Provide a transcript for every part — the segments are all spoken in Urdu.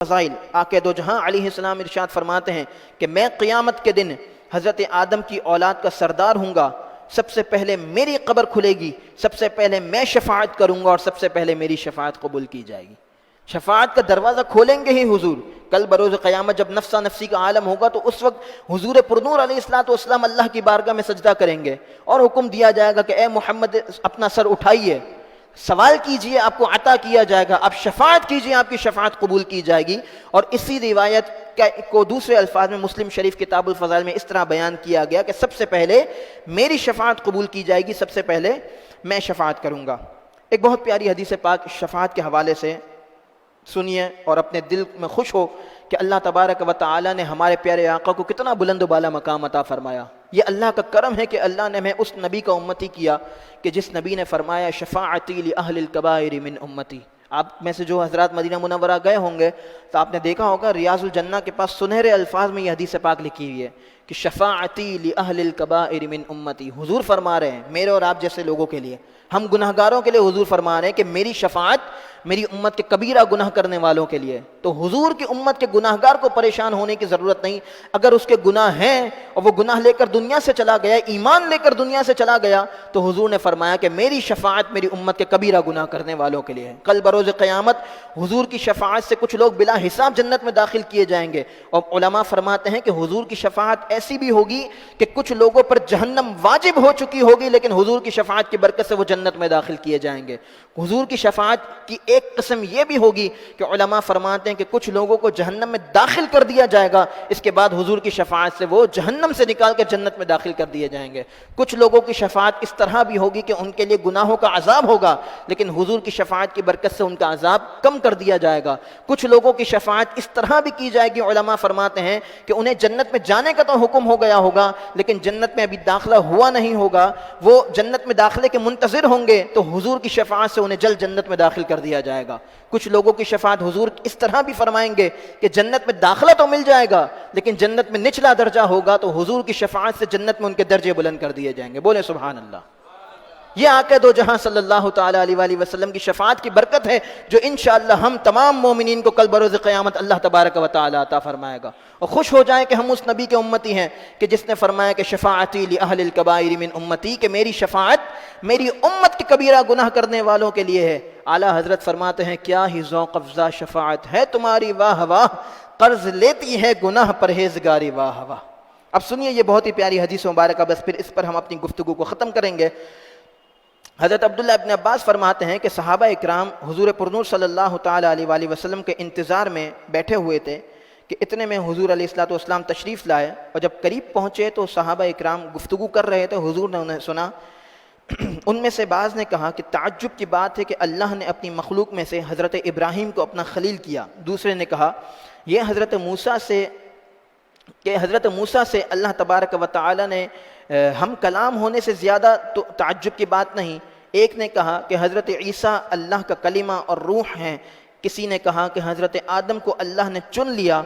فضائل آقا دو جہاں علیہ السلام ارشاد فرماتے ہیں کہ میں قیامت کے دن حضرت آدم کی اولاد کا سردار ہوں گا، سب سے پہلے میری قبر کھلے گی، سب سے پہلے میں شفاعت کروں گا اور سب سے پہلے میری شفاعت قبول کی جائے گی۔ شفاعت کا دروازہ کھولیں گے ہی حضور۔ کل بروز قیامت جب نفسا نفسی کا عالم ہوگا تو اس وقت حضور پرنور علیہ السلام اللہ کی بارگاہ میں سجدہ کریں گے اور حکم دیا جائے گا کہ اے محمد اپنا سر اٹھائیے، سوال کیجئے آپ کو عطا کیا جائے گا، آپ شفاعت کیجئے آپ کی شفاعت قبول کی جائے گی۔ اور اسی روایت کو دوسرے الفاظ میں مسلم شریف کتاب الفضائل میں اس طرح بیان کیا گیا کہ سب سے پہلے میری شفاعت قبول کی جائے گی، سب سے پہلے میں شفاعت کروں گا۔ ایک بہت پیاری حدیث پاک شفاعت کے حوالے سے سنیے اور اپنے دل میں خوش ہو کہ اللہ تبارک و تعالی نے ہمارے پیارے آقا کو کتنا بلند و بالا مقام عطا فرمایا۔ یہ اللہ کا کرم ہے کہ اللہ نے ہمیں اس نبی کا امتی کیا کہ جس نبی نے فرمایا شفاعتی لأہل الکبائر من امتی۔ آپ میں سے جو حضرات مدینہ منورہ گئے ہوں گے تو آپ نے دیکھا ہوگا ریاض الجنہ کے پاس سنہرے الفاظ میں یہ حدیث پاک لکھی ہوئی ہے کہ شفاعتی لأہل الکبائر من امتی۔ حضور فرما رہے ہیں میرے اور آپ جیسے لوگوں کے لیے، ہم گناہگاروں کے لیے حضور فرما رہے ہیں کہ میری شفاعت میری امت کے کبیرہ گناہ کرنے والوں کے لیے۔ تو حضور کی امت کے گناہگار کو پریشان ہونے کی ضرورت نہیں، اگر اس کے گناہ ہیں اور وہ گناہ لے کر دنیا سے چلا گیا، ایمان لے کر دنیا سے چلا گیا، تو حضور نے فرمایا کہ میری شفاعت میری امت کے کبیرہ گناہ کرنے والوں کے لیے ہے۔ کل بروز قیامت حضور کی شفاعت سے کچھ لوگ بلا حساب جنت میں داخل کیے جائیں گے، اور علماء فرماتے ہیں کہ حضور کی شفاعت ایسی بھی ہوگی کہ کچھ لوگوں پر جہنم واجب ہو چکی ہوگی لیکن حضور کی شفاعت کی برکت سے وہ جنت میں داخل کیے جائیں گے۔ حضور کی شفاعت کی ایک قسم یہ بھی ہوگی کہ علماء فرماتے ہیں کہ کچھ لوگوں کو جہنم میں داخل کر دیا جائے گا، اس کے بعد حضور کی شفاعت سے وہ جہنم سے نکال کر جنت میں داخل کر دیے جائیں گے۔ کچھ لوگوں کی شفاعت اس طرح بھی ہوگی کہ ان کے لیے گناہوں کا عذاب ہوگا لیکن حضور کی شفاعت کی برکت سے ان کا عذاب کم کر دیا جائے گا۔ کچھ لوگوں کی شفاعت اس طرح بھی کی جائے گی، علماء فرماتے ہیں کہ انہیں جنت میں جانے کا تو حکم ہو گیا ہوگا لیکن جنت میں ابھی داخلہ ہوا نہیں ہوگا، وہ جنت میں داخلے کے منتظر ہوں گے تو حضور کی شفاعت سے انہیں جلد جنت میں داخل کر دیا جائے گا۔ کچھ لوگوں کی شفاعت حضور اس طرح بھی فرمائیں گے کہ جنت میں داخلہ تو مل جائے گا لیکن جنت میں نچلا درجہ ہوگا تو حضور کی شفاعت سے جنت میں ان کے درجے بلند کر دیے جائیں گے۔ بولے سبحان اللہ۔ یہ آقا دو جہاں صلی اللہ تعالی علیہ وآلہ وسلم کی شفاعت کی برکت ہے جو انشاءاللہ ہم تمام مومنین کو کل بروز قیامت اللہ تبارک و تعالی عطا فرمائے گا۔ اور خوش ہو جائیں کہ ہم اس نبی کے امتی ہیں کہ جس نے فرمایا کہ شفاعتی لأہل الکبائر من امتی، کہ میری شفاعت میری امت کے کبیرہ گناہ کرنے والوں کے لیے ہے۔ اعلیٰ حضرت فرماتے ہیں کیا ہی ذوق افزا شفاعت ہے تمہاری واہ واہ، قرض لیتی ہے گناہ پرہیزگاری واہ واہ۔ اب سنیے یہ بہت ہی پیاری حدیث مبارکہ، بس پھر اس پر ہم اپنی گفتگو کو ختم کریں گے۔ حضرت عبداللہ ابن عباس فرماتے ہیں کہ صحابہ اکرام حضور پرنور صلی اللہ تعالی علیہ وآلہ وسلم کے انتظار میں بیٹھے ہوئے تھے کہ اتنے میں حضور علیہ السلام تشریف لائے، اور جب قریب پہنچے تو صحابہ اکرام گفتگو کر رہے تھے، حضور نے انہیں سنا۔ ان میں سے بعض نے کہا کہ تعجب کی بات ہے کہ اللہ نے اپنی مخلوق میں سے حضرت ابراہیم کو اپنا خلیل کیا۔ دوسرے نے کہا یہ حضرت موسیٰ سے اللہ تبارک و تعالی نے ہم کلام ہونے سے زیادہ تو تعجب کی بات نہیں۔ ایک نے کہا کہ حضرت عیسیٰ اللہ کا کلمہ اور روح ہیں۔ کسی نے کہا کہ حضرت آدم کو اللہ نے چن لیا۔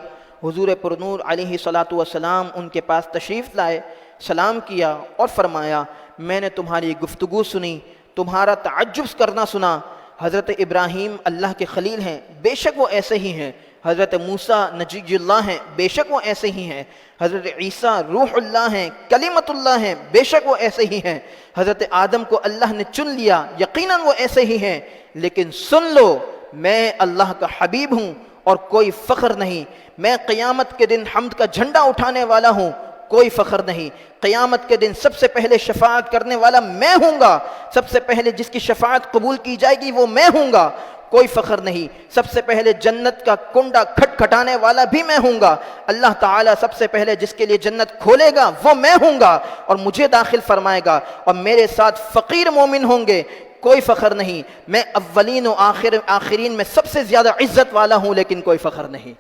حضور پرنور علیہ السلام ان کے پاس تشریف لائے، سلام کیا اور فرمایا میں نے تمہاری گفتگو سنی، تمہارا تعجب کرنا سنا۔ حضرت ابراہیم اللہ کے خلیل ہیں، بے شک وہ ایسے ہی ہیں۔ حضرت موسیٰ نجی اللہ ہیں، بے شک وہ ایسے ہی ہیں۔ حضرت عیسیٰ روح اللہ ہیں، کلمت اللہ ہیں، بے شک وہ ایسے ہی ہیں۔ حضرت آدم کو اللہ نے چن لیا، یقیناً وہ ایسے ہی ہیں۔ لیکن سن لو میں اللہ کا حبیب ہوں اور کوئی فخر نہیں۔ میں قیامت کے دن حمد کا جھنڈا اٹھانے والا ہوں، کوئی فخر نہیں۔ قیامت کے دن سب سے پہلے شفاعت کرنے والا میں ہوں گا، سب سے پہلے جس کی شفاعت قبول کی جائے گی وہ میں ہوں گا، کوئی فخر نہیں۔ سب سے پہلے جنت کا کنڈا کھٹکھٹانے والا بھی میں ہوں گا، اللہ تعالیٰ سب سے پہلے جس کے لیے جنت کھولے گا وہ میں ہوں گا اور مجھے داخل فرمائے گا، اور میرے ساتھ فقیر مومن ہوں گے، کوئی فخر نہیں۔ میں اولین و آخرین میں سب سے زیادہ عزت والا ہوں لیکن کوئی فخر نہیں۔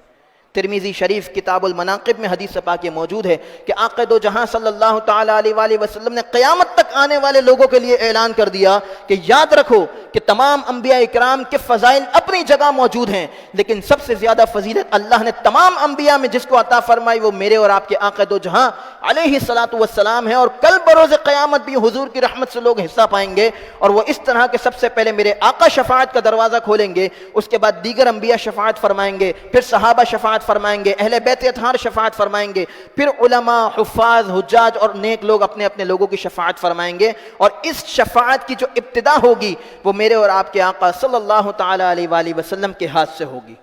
ترمذی شریف کتاب المناقب میں حدیث پاک یہ موجود ہے کہ آقا دو جہاں صلی اللہ تعالیٰ علیہ وآلہ وسلم نے قیامت تک آنے والے لوگوں کے لیے اعلان کر دیا کہ یاد رکھو کہ تمام انبیاء اکرام کے فضائل اپنی جگہ موجود ہیں، لیکن سب سے زیادہ فضیلت اللہ نے تمام انبیاء میں جس کو عطا فرمائی وہ میرے اور آپ کے آقا دو جہاں علیہ الصلاۃ والسلام ہے، اور کل بروز قیامت بھی حضور کی رحمت سے لوگ حصہ پائیں گے، اور وہ اس طرح کہ سب سے پہلے میرے آقا شفاعت کا دروازہ کھولیں گے، اس کے بعد دیگر انبیاء شفاعت فرمائیں گے، پھر صحابہ شفاعت فرمائیں گے، اہل بیت اطہار شفاعت فرمائیں گے، پھر علماء، حفاظ، حجاج اور نیک لوگ اپنے اپنے لوگوں کی شفاعت فرمائیں گے، اور اس شفاعت کی جو ابتدا ہوگی وہ میرے اور آپ کے آقا صلی اللہ تعالیٰ علیہ وآلہ وسلم کے ہاتھ سے ہوگی۔